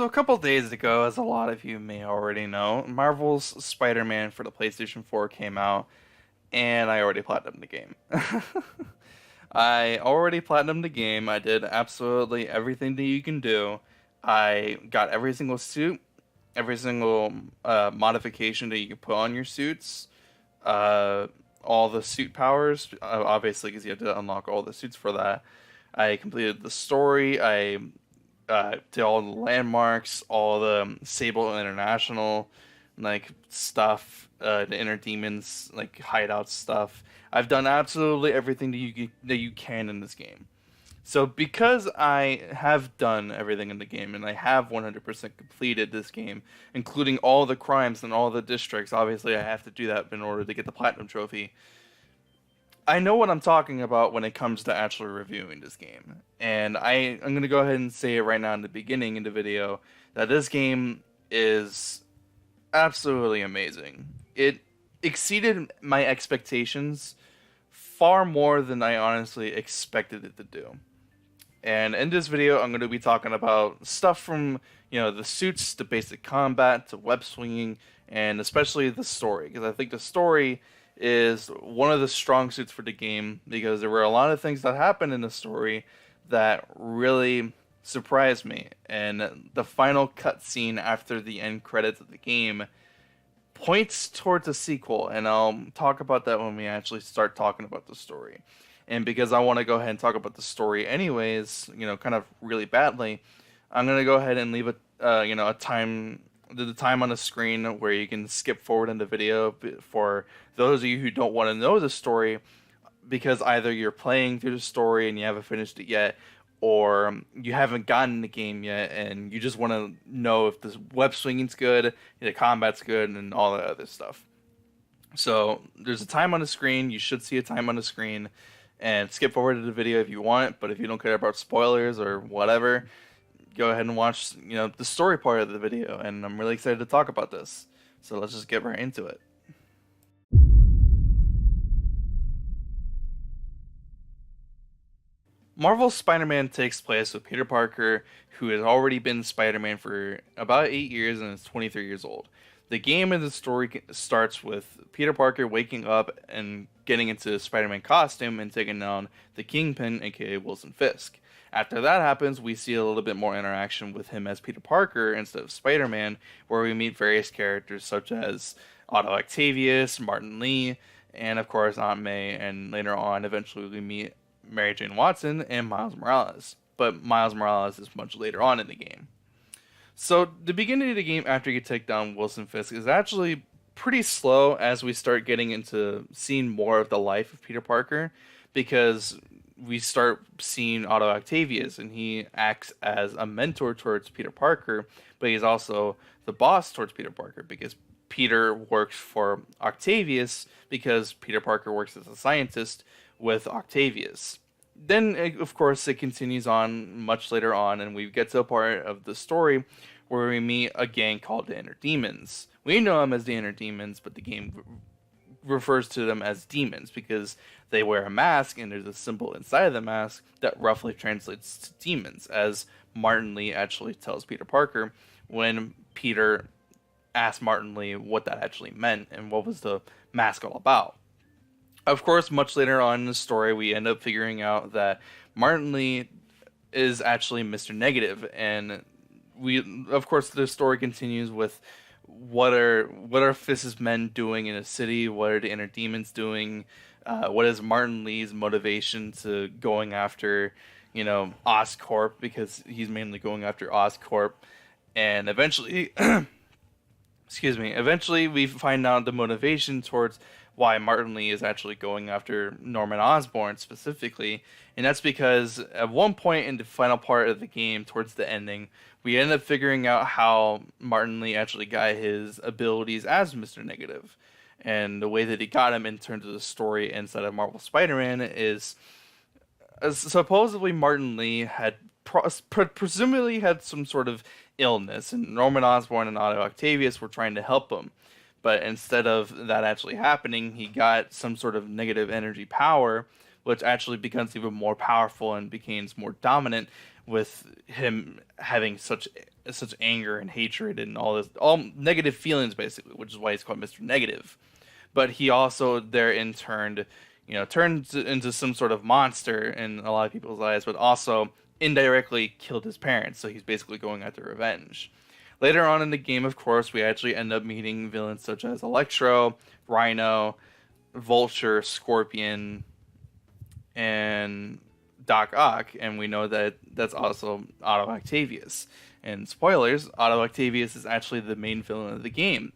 So a couple days ago, as a lot of you may already know, Marvel's Spider-Man for the PlayStation 4 came out, and I already platinumed the game. I already platinumed the game. I did absolutely everything that you can do. I got every single suit, every single modification that you can put on your suits, uh, all the suit powers, obviously, because you have to unlock all the suits for that. I completed the story. I did all the landmarks, all the Sable International stuff, the Inner Demons hideout stuff. I've done absolutely everything that you can in this game. So because I have done everything in the game and I have 100% completed this game, including all the crimes and all the districts, obviously I have to do that in order to get the platinum trophy. I know what I'm talking about when it comes to actually reviewing this game. And I'm going to go ahead and say it right now in the beginning in the video that this game is absolutely amazing. It exceeded my expectations far more than I honestly expected it to do. And in this video, I'm going to be talking about stuff from, the suits to basic combat to web swinging, and especially the story, because I think the story is one of the strong suits for the game, because there were a lot of things that happened in the story that really surprised me. And the final cutscene after the end credits of the game points towards a sequel, and I'll talk about that when we actually start talking about the story. And because I want to go ahead and talk about the story anyways, kind of really badly, I'm gonna go ahead and leave a time, the time on the screen where you can skip forward in the video for those of you who don't want to know the story, because either you're playing through the story and you haven't finished it yet, or you haven't gotten the game yet and you just want to know if the web swinging's good, the combat's good, and all that other stuff. So there's a time on the screen. You should see a time on the screen, and skip forward to the video if you want. But if you don't care about spoilers or whatever, go ahead and watch the story part of the video. And I'm really excited to talk about this. So let's just get right into it. Marvel's Spider-Man takes place with Peter Parker, who has already been Spider-Man for about 8 years and is 23 years old. The game and the story starts with Peter Parker waking up and getting into a Spider-Man costume and taking down the Kingpin, aka Wilson Fisk. After that happens, we see a little bit more interaction with him as Peter Parker instead of Spider-Man, where we meet various characters such as Otto Octavius, Martin Lee, and of course Aunt May, and later on, eventually we meet Mary Jane Watson and Miles Morales. But Miles Morales is much later on in the game. So the beginning of the game after you take down Wilson Fisk is actually pretty slow as we start getting into seeing more of the life of Peter Parker, because we start seeing Otto Octavius and he acts as a mentor towards Peter Parker, but he's also the boss towards Peter Parker because Peter works for Octavius because Peter Parker works as a scientist with Octavius. Then, of course, it continues on much later on, and we get to a part of the story where we meet a gang called the Inner Demons. We know them as the Inner Demons, but the game refers to them as demons because they wear a mask, and there's a symbol inside of the mask that roughly translates to demons, as Martin Lee actually tells Peter Parker when Peter asked Martin Lee what that actually meant and what was the mask all about. Of course, much later on in the story, we end up figuring out that Martin Lee is actually Mr. Negative, and of course, the story continues with what are Fisk's men doing in a city? What are the Inner Demons doing? What is Martin Lee's motivation to going after, Oscorp, because he's mainly going after Oscorp, and eventually, eventually we find out the motivation towards why Martin Lee is actually going after Norman Osborn specifically, and that's because at one point in the final part of the game, towards the ending, we end up figuring out how Martin Lee actually got his abilities as Mr. Negative. And the way that he got him in terms of the story inside of Marvel Spider-Man is supposedly Martin Lee had presumably had some sort of illness, and Norman Osborn and Otto Octavius were trying to help him. But instead of that actually happening, he got some sort of negative energy power, which actually becomes even more powerful and becomes more dominant with him having such anger and hatred and all negative feelings basically, which is why he's called Mr. Negative. But he also there in turn, turns into some sort of monster in a lot of people's eyes, but also indirectly killed his parents. So he's basically going after revenge. Later on in the game, of course, we actually end up meeting villains such as Electro, Rhino, Vulture, Scorpion, and Doc Ock, and we know that that's also Otto Octavius. And spoilers, Otto Octavius is actually the main villain of the game.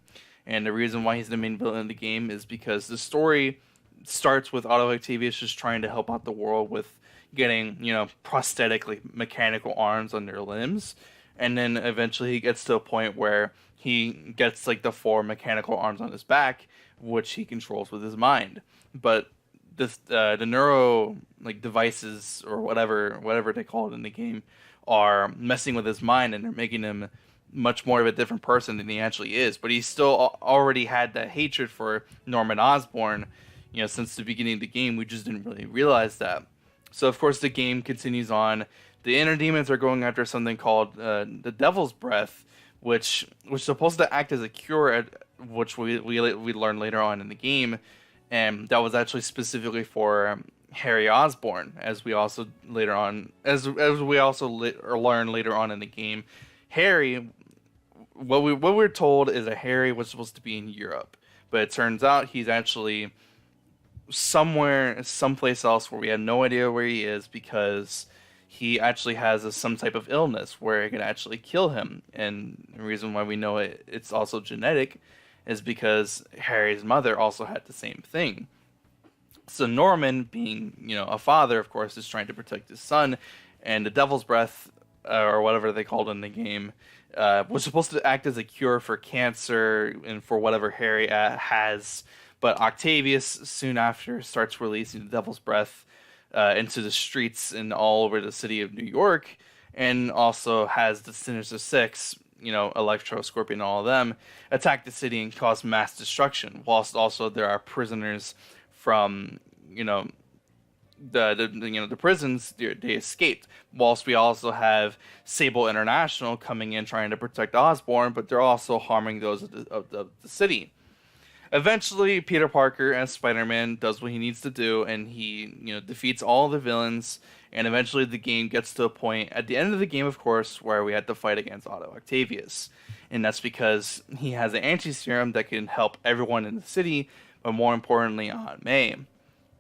And the reason why he's the main villain of the game is because the story starts with Otto Octavius just trying to help out the world with getting, prosthetic, like mechanical arms on their limbs. And then eventually he gets to a point where he gets like the 4 mechanical arms on his back, which he controls with his mind. But the neuro like devices or whatever they call it in the game are messing with his mind, and they're making him much more of a different person than he actually is. But he still already had that hatred for Norman Osborn, since the beginning of the game. We just didn't really realize that. So of course the game continues on. The inner demons are going after something called the Devil's Breath, which was supposed to act as a cure, which we learn later on in the game, and that was actually specifically for Harry Osborn, as we also later on, as we also learn later on in the game. Harry, what we're told is that Harry was supposed to be in Europe, but it turns out he's actually someplace else where we have no idea where he is, because he actually has some type of illness where it can actually kill him. And the reason why we know it's also genetic is because Harry's mother also had the same thing. So Norman, being a father, of course, is trying to protect his son, and the Devil's Breath, or whatever they called it in the game, was supposed to act as a cure for cancer and for whatever Harry has. But Octavius soon after starts releasing the Devil's Breath into the streets and all over the city of New York, and also has the Sinister Six, Electro, Scorpion, all of them, attack the city and cause mass destruction, whilst also there are prisoners from, the prisons they escaped, whilst we also have Sable International coming in trying to protect Osborn, but they're also harming those of the city. Eventually, Peter Parker as Spider-Man does what he needs to do, and he, defeats all the villains, and eventually the game gets to a point, at the end of the game, of course, where we had to fight against Otto Octavius. And that's because he has an anti-serum that can help everyone in the city, but more importantly, Aunt May.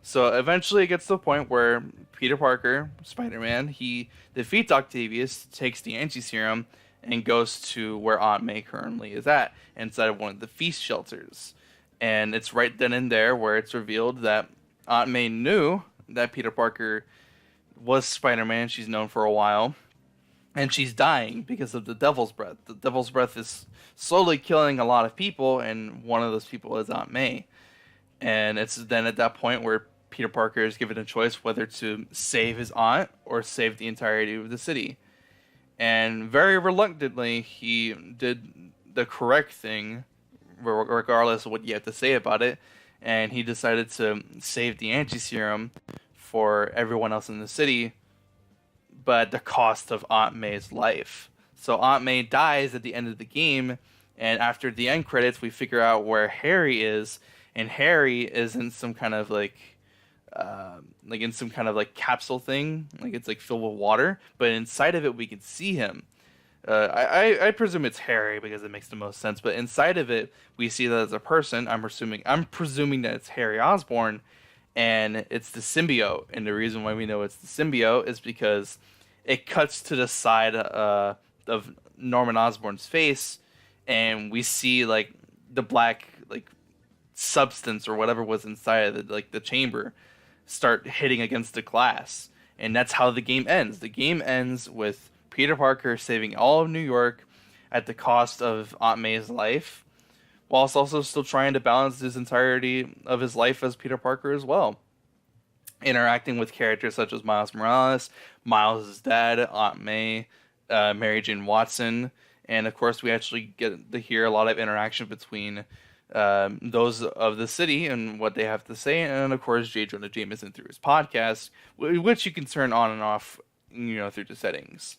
So eventually it gets to a point where Peter Parker, Spider-Man, he defeats Octavius, takes the anti-serum, and goes to where Aunt May currently is at, inside of one of the feast shelters. And it's right then and there where it's revealed that Aunt May knew that Peter Parker was Spider-Man. She's known for a while. And she's dying because of the Devil's Breath. The Devil's Breath is slowly killing a lot of people, and one of those people is Aunt May. And it's then at that point where Peter Parker is given a choice whether to save his aunt or save the entirety of the city. And very reluctantly, he did the correct thing, regardless of what you have to say about it, and he decided to save the anti-serum for everyone else in the city, but at the cost of Aunt May's life. So Aunt May dies at the end of the game, and after the end credits, we figure out where Harry is, and Harry is in some kind of capsule thing, like it's like filled with water, but inside of it we can see him. I presume it's Harry because it makes the most sense, but inside of it we see that as a person. I'm presuming that it's Harry Osborn, and it's the symbiote. And the reason why we know it's the symbiote is because it cuts to the side of Norman Osborn's face, and we see like the black substance or whatever was inside of the chamber start hitting against the glass, and that's how the game ends. The game ends with Peter Parker saving all of New York at the cost of Aunt May's life, whilst also still trying to balance his entirety of his life as Peter Parker as well. Interacting with characters such as Miles Morales, Miles' dad, Aunt May, Mary Jane Watson, and of course we actually get to hear a lot of interaction between those of the city and what they have to say, and of course J. Jonah Jameson through his podcast, which you can turn on and off through the settings.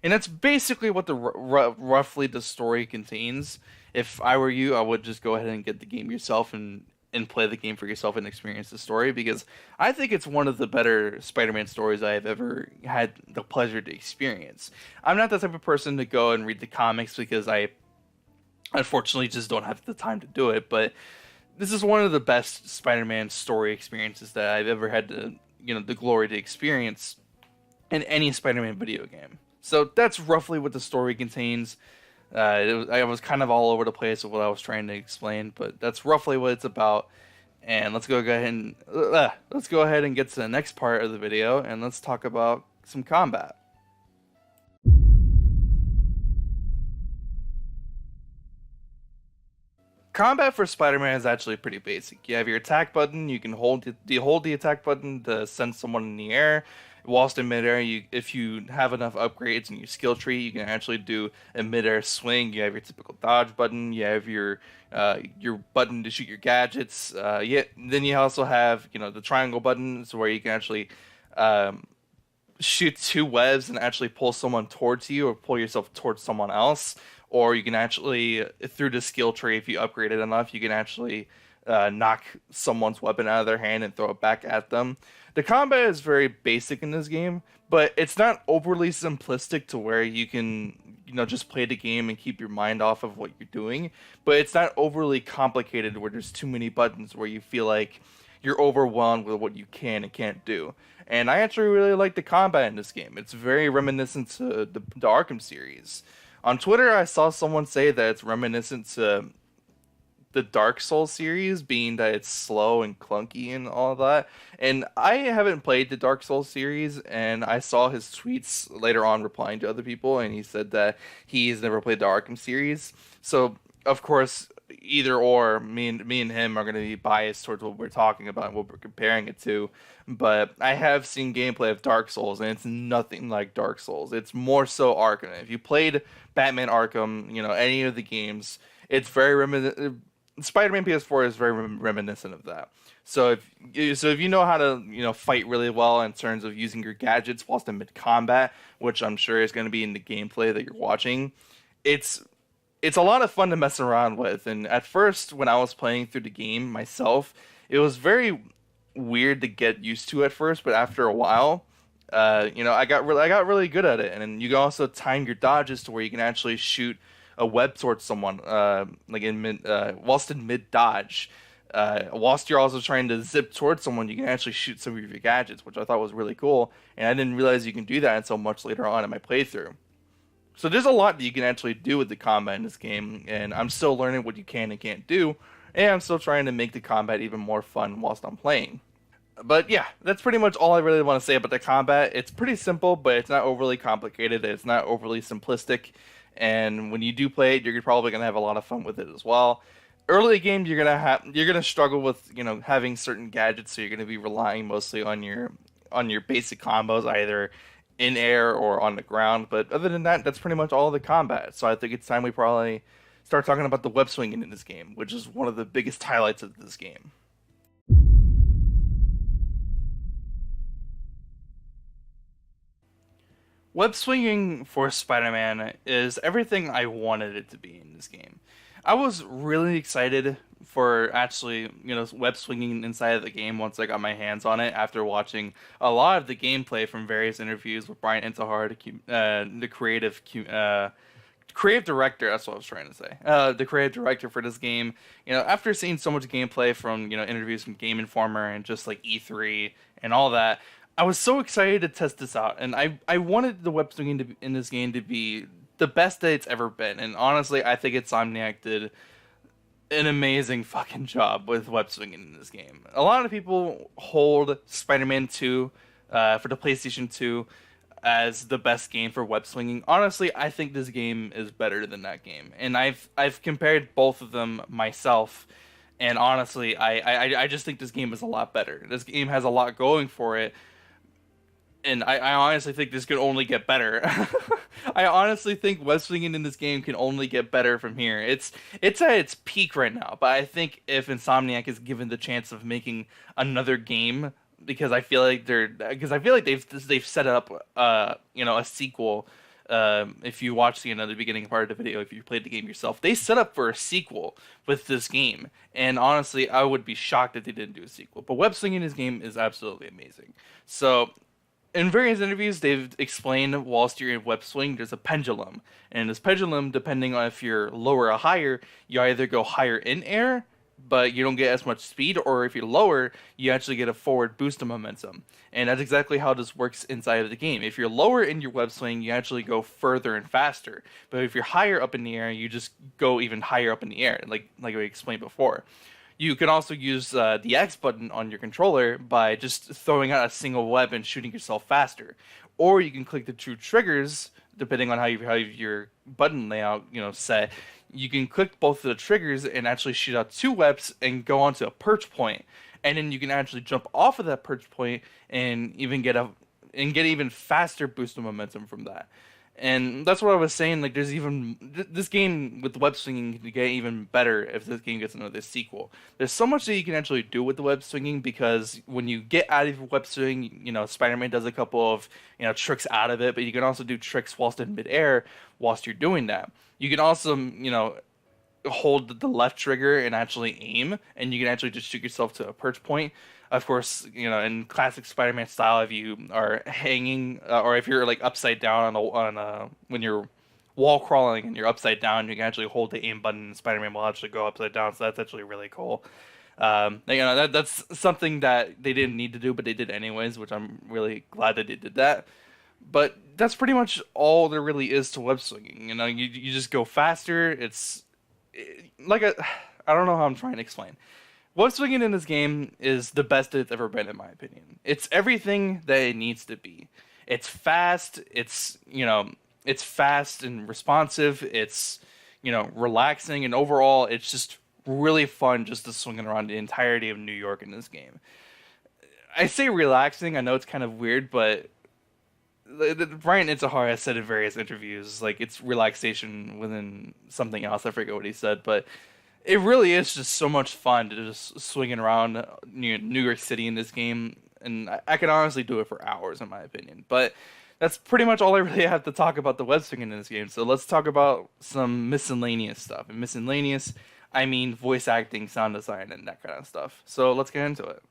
And that's basically what the roughly the story contains. If I were you, I would just go ahead and get the game yourself and play the game for yourself and experience the story, because I think it's one of the better Spider-Man stories I have ever had the pleasure to experience. I'm not the type of person to go and read the comics because I unfortunately just don't have the time to do it, but this is one of the best Spider-Man story experiences that I've ever had the glory to experience in any Spider-Man video game. So that's roughly what the story contains. I was kind of all over the place with what I was trying to explain, but that's roughly what it's about. And let's go ahead and get to the next part of the video, and let's talk about some combat. Combat for Spider-Man is actually pretty basic. You have your attack button. You can hold the attack button to send someone in the air. Whilst in midair, if you have enough upgrades in your skill tree, you can actually do a midair swing. You have your typical dodge button. You have your button to shoot your gadgets. Then you also have the triangle buttons where you can actually shoot two webs and actually pull someone towards you or pull yourself towards someone else. Or you can actually, through the skill tree, if you upgrade it enough, you can actually knock someone's weapon out of their hand and throw it back at them. The combat is very basic in this game, but it's not overly simplistic to where you can, just play the game and keep your mind off of what you're doing. But it's not overly complicated where there's too many buttons where you feel like you're overwhelmed with what you can and can't do. And I actually really like the combat in this game. It's very reminiscent to the Arkham series. On Twitter, I saw someone say that it's reminiscent to the Dark Souls series, being that it's slow and clunky and all that. And I haven't played the Dark Souls series, and I saw his tweets later on replying to other people, and he said that he's never played the Arkham series. So, of course, either or, me and him are going to be biased towards what we're talking about and what we're comparing it to. But I have seen gameplay of Dark Souls, and it's nothing like Dark Souls. It's more so Arkham. If you played Batman Arkham, any of the games, it's very reminiscent. Spider-Man PS4 is very reminiscent of that. So if you know how to fight really well in terms of using your gadgets whilst in mid combat, which I'm sure is going to be in the gameplay that you're watching, it's a lot of fun to mess around with. And at first, when I was playing through the game myself, it was very weird to get used to at first, but after a while, I got really good at it. And you can also time your dodges to where you can actually shoot a web towards someone, whilst in mid dodge. Whilst you're also trying to zip towards someone, you can actually shoot some of your gadgets, which I thought was really cool. And I didn't realize you can do that until much later on in my playthrough. So there's a lot that you can actually do with the combat in this game, and I'm still learning what you can and can't do, and I'm still trying to make the combat even more fun whilst I'm playing. But yeah, that's pretty much all I really want to say about the combat. It's pretty simple, but it's not overly complicated. It's not overly simplistic. And when you do play it, you're probably gonna have a lot of fun with it as well. Early game, you're gonna struggle with having certain gadgets, so you're gonna be relying mostly on your basic combos, either in air or on the ground. But other than that, that's pretty much all of the combat. So I think it's time we probably start talking about the web swinging in this game, which is one of the biggest highlights of this game. Web swinging for Spider-Man is everything I wanted it to be in this game. I was really excited for actually, web swinging inside of the game once I got my hands on it after watching a lot of the gameplay from various interviews with Brian Intihar, the creative director. That's what I was trying to say. The creative director for this game. After seeing so much gameplay from interviews from Game Informer and just like E3 and all that, I was so excited to test this out, and I wanted the web swinging in this game to be the best that it's ever been. And honestly, I think Insomniac did an amazing fucking job with web swinging in this game. A lot of people hold Spider-Man 2 for the PlayStation 2 as the best game for web swinging. Honestly, I think this game is better than that game, and I've compared both of them myself. And honestly, I just think this game is a lot better. This game has a lot going for it. And I honestly think this could only get better. I honestly think web swinging in this game can only get better from here. It's at its peak right now, but I think if Insomniac is given the chance of making another game because I feel like they've set up a sequel. If you watch the beginning part of the video, if you played the game yourself, they set up for a sequel with this game. And honestly, I would be shocked if they didn't do a sequel. But web swinging in this game is absolutely amazing. So in various interviews, they've explained whilst you're in web swing, there's a pendulum, and this pendulum, depending on if you're lower or higher, you either go higher in air, but you don't get as much speed, or if you're lower, you actually get a forward boost of momentum. And that's exactly how this works inside of the game. If you're lower in your web swing, you actually go further and faster. But if you're higher up in the air, you just go even higher up in the air, like we explained before. You can also use the X button on your controller by just throwing out a single web and shooting yourself faster. Or you can click the two triggers, depending on how your button layout set. You can click both of the triggers and actually shoot out two webs and go onto a perch point. And then you can actually jump off of that perch point and even get even faster boost of momentum from that. And that's what I was saying. Like, there's even this game with the web swinging can get even better if this game gets another sequel. There's so much that you can actually do with the web swinging, because when you get out of web swing, Spider-Man does a couple of tricks out of it, but you can also do tricks whilst in midair whilst you're doing that. You can also hold the left trigger and actually aim, and you can actually just shoot yourself to a perch point. Of course, in classic Spider-Man style, if you are hanging or if you're like upside down when you're wall crawling and you're upside down, you can actually hold the aim button and Spider-Man will actually go upside down. So that's actually really cool. That's something that they didn't need to do, but they did anyways, which I'm really glad that they did that. But that's pretty much all there really is to web swinging. You just go faster. It's I don't know how I'm trying to explain. Web swinging in this game is the best it's ever been, in my opinion. It's everything that it needs to be. It's fast. It's fast and responsive. It's relaxing, and overall, it's just really fun just to swing around the entirety of New York in this game. I say relaxing. I know it's kind of weird, but Brian Itzahar has said in various interviews, like, it's relaxation within something else. I forget what he said, but it really is just so much fun to just swinging around New York City in this game, and I could honestly do it for hours, in my opinion. But that's pretty much all I really have to talk about the web swinging in this game. So let's talk about some miscellaneous stuff. And miscellaneous, I mean voice acting, sound design, and that kind of stuff. So let's get into it.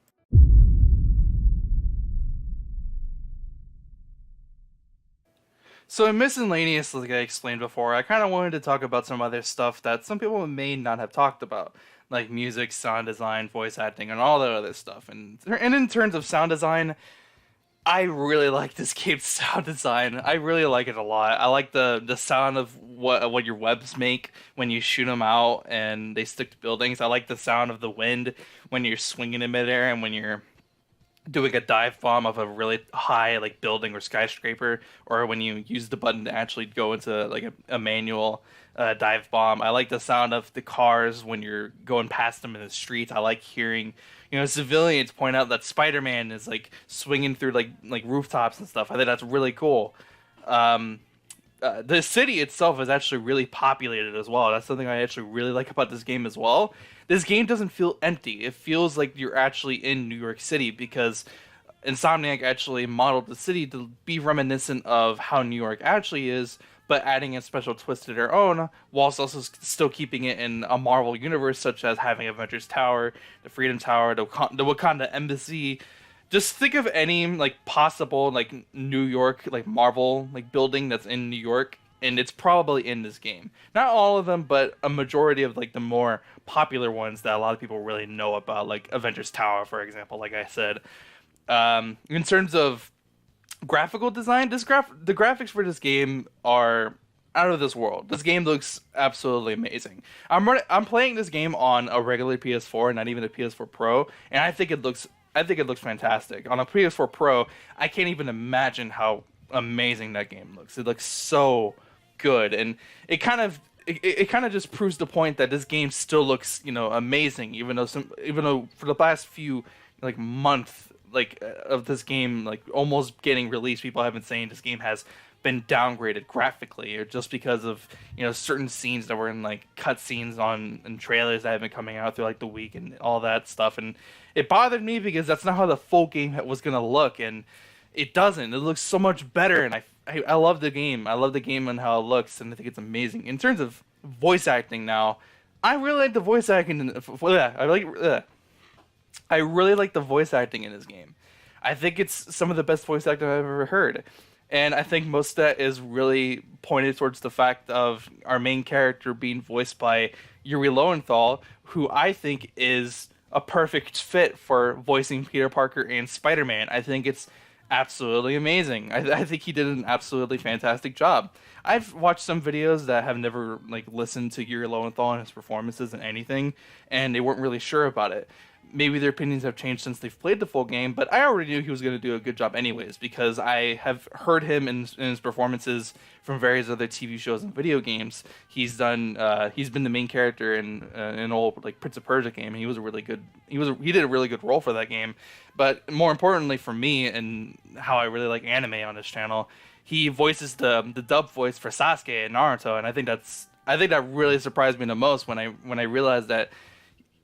So in Miscellaneous, like I explained before, I kind of wanted to talk about some other stuff that some people may not have talked about, like music, sound design, voice acting, and all that other stuff. And in terms of sound design, I really like this game's sound design. I really like it a lot. I like the sound of what your webs make when you shoot them out and they stick to buildings. I like the sound of the wind when you're swinging in midair and when you're doing a dive bomb of a really high like building or skyscraper, or when you use the button to actually go into like a manual dive bomb. I like the sound of the cars when you're going past them in the streets. I like hearing civilians point out that Spider-Man is like swinging through like rooftops and stuff. I think that's really cool. The city itself is actually really populated as well. That's something I actually really like about this game as well. This game doesn't feel empty. It feels like you're actually in New York City, because Insomniac actually modeled the city to be reminiscent of how New York actually is, but adding a special twist to their own, whilst also still keeping it in a Marvel universe, such as having Avengers Tower, the Freedom Tower, the Wakanda Embassy. Just think of any like possible like New York like Marvel like building that's in New York, and it's probably in this game. Not all of them, but a majority of like the more popular ones that a lot of people really know about, like Avengers Tower, for example. Like I said, in terms of graphical design, the graphics for this game are out of this world. This game looks absolutely amazing. I'm playing this game on a regular PS4, not even a PS4 Pro, and I think it looks fantastic. On a PS4 Pro, I can't even imagine how amazing that game looks. It looks so good, and it kind of just proves the point that this game still looks amazing, even though for the past few like month of this game like almost getting released, people have been saying this game has been downgraded graphically, or just because of certain scenes that were in like cutscenes on and trailers that have been coming out through like the week and all that stuff. And it bothered me because that's not how the full game was gonna look, and it doesn't. It looks so much better, and I love the game. I love the game and how it looks, and I think it's amazing. In terms of voice acting now, I really like the voice acting. I really like the voice acting in this game. I think it's some of the best voice acting I've ever heard. And I think most of that is really pointed towards the fact of our main character being voiced by Yuri Lowenthal, who I think is a perfect fit for voicing Peter Parker and Spider-Man. I think it's absolutely amazing. I think he did an absolutely fantastic job. I've watched some videos that have never like listened to Yuri Lowenthal and his performances and anything, and they weren't really sure about it. Maybe their opinions have changed since they've played the full game, but I already knew he was going to do a good job anyways, because I have heard him in his performances from various other TV shows and video games. He's been the main character in an old like Prince of Persia game, and he was a really good. He did a really good role for that game. But more importantly for me, and how I really like anime on this channel, he voices the dub voice for Sasuke in Naruto, and I think that really surprised me the most when I realized that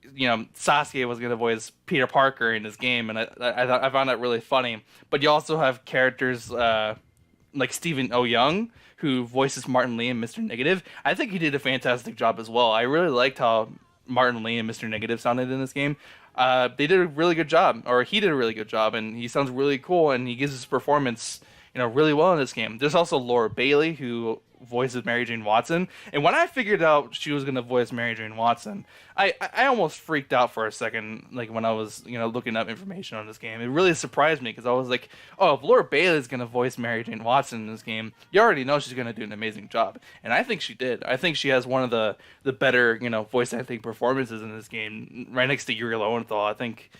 Sasuke was going to voice Peter Parker in this game, and I found that really funny. But you also have characters like Stephen O. Young, who voices Martin Lee and Mr. Negative. I think he did a fantastic job as well. I really liked how Martin Lee and Mr. Negative sounded in this game. They did a really good job, or he did a really good job, and he sounds really cool, and he gives his performance really well in this game. There's also Laura Bailey, who voices Mary Jane Watson, and when I figured out she was going to voice Mary Jane Watson, I almost freaked out for a second, like when I was looking up information on this game. It really surprised me, because I was like, oh, if Laura Bailey is going to voice Mary Jane Watson in this game, you already know she's going to do an amazing job, and I think she did. I think she has one of the better voice acting performances in this game, right next to Yuri Lowenthal. I think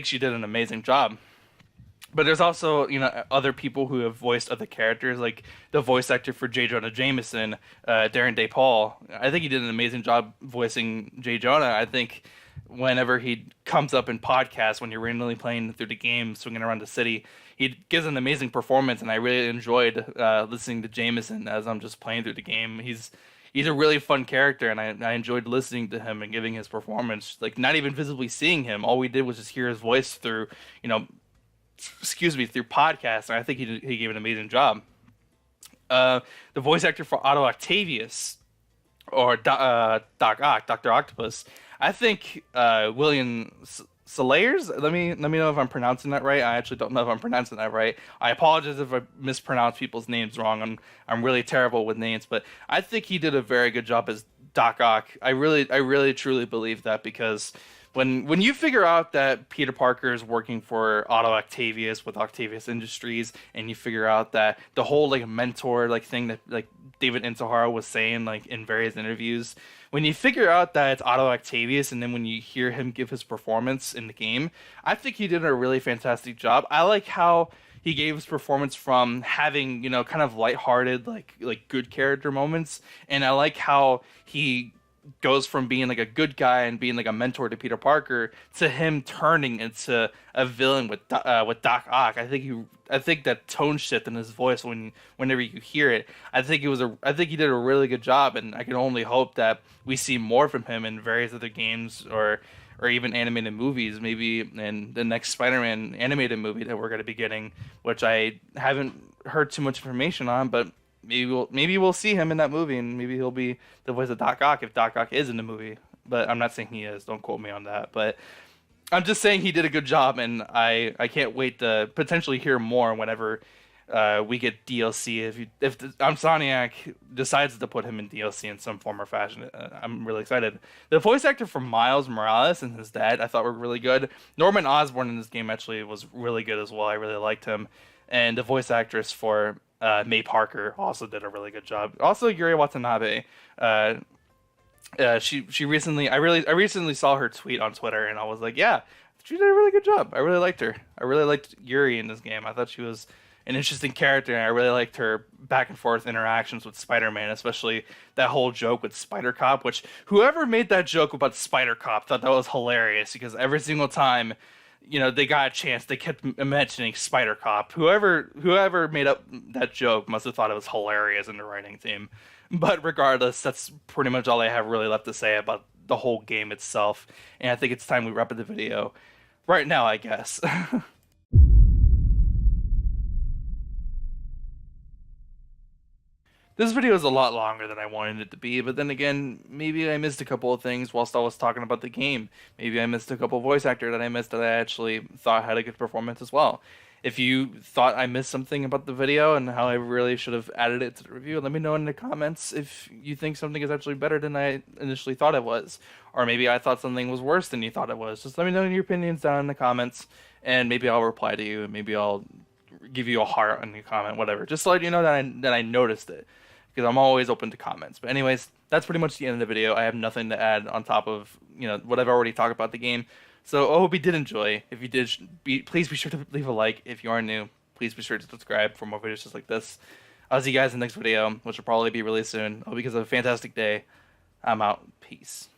she did an amazing job. But there's also, other people who have voiced other characters, like the voice actor for J. Jonah Jameson, Darren Day Paul. I think he did an amazing job voicing J. Jonah. I think whenever he comes up in podcasts, when you're randomly playing through the game, swinging around the city, he gives an amazing performance, and I really enjoyed listening to Jameson as I'm just playing through the game. He's a really fun character, and I enjoyed listening to him and giving his performance. Like, not even visibly seeing him. All we did was just hear his voice through, through podcasts, and I think he gave an amazing job. The voice actor for Otto Octavius, or Doc Ock, Dr. Octopus, I think William Salayers. Let me know if I'm pronouncing that right. I actually don't know if I'm pronouncing that right. I apologize if I mispronounce people's names wrong. I'm really terrible with names, but I think he did a very good job as Doc Ock. I really truly believe that, because when you figure out that Peter Parker is working for Otto Octavius with Octavius Industries, and you figure out that the whole like mentor like thing that like David Intihara was saying like in various interviews, when you figure out that it's Otto Octavius, and then when you hear him give his performance in the game, I think he did a really fantastic job. I like how he gave his performance from having kind of lighthearted like good character moments, and I like how he goes from being like a good guy and being like a mentor to Peter Parker to him turning into a villain with Doc Ock. I think that tone shift in his voice whenever you hear it, I think he did a really good job, and I can only hope that we see more from him in various other games or even animated movies, maybe in the next Spider-Man animated movie that we're going to be getting, which I haven't heard too much information on, but maybe we'll see him in that movie, and maybe he'll be the voice of Doc Ock if Doc Ock is in the movie. But I'm not saying he is. Don't quote me on that. But I'm just saying he did a good job, and I can't wait to potentially hear more whenever we get DLC. If Insomniac decides to put him in DLC in some form or fashion, I'm really excited. The voice actor for Miles Morales and his dad, I thought were really good. Norman Osborn in this game actually was really good as well. I really liked him. And the voice actress for May Parker also did a really good job. Also, Yuri Watanabe. She recently, I recently saw her tweet on Twitter, and I was like, yeah, she did a really good job. I really liked her. I really liked Yuri in this game. I thought she was an interesting character, and I really liked her back and forth interactions with Spider-Man, especially that whole joke with Spider Cop, which whoever made that joke about Spider Cop thought that was hilarious, because every single time you know, they got a chance. They kept mentioning Spider Cop. Whoever made up that joke must have thought it was hilarious in the writing team. But regardless, that's pretty much all I have really left to say about the whole game itself. And I think it's time we wrap up the video right now, I guess. This video is a lot longer than I wanted it to be, but then again, maybe I missed a couple of things whilst I was talking about the game. Maybe I missed a couple of voice actor that I missed that I actually thought had a good performance as well. If you thought I missed something about the video and how I really should have added it to the review, let me know in the comments if you think something is actually better than I initially thought it was. Or maybe I thought something was worse than you thought it was. Just let me know your opinions down in the comments, and maybe I'll reply to you, and maybe I'll give you a heart in the comment, whatever. Just to let you know that I noticed it, because I'm always open to comments. But anyways, that's pretty much the end of the video. I have nothing to add on top of, you know, what I've already talked about the game. So I hope you did enjoy. If you did, please be sure to leave a like. If you are new, please be sure to subscribe for more videos just like this. I'll see you guys in the next video, which will probably be really soon. I hope you guys have a fantastic day. I'm out. Peace.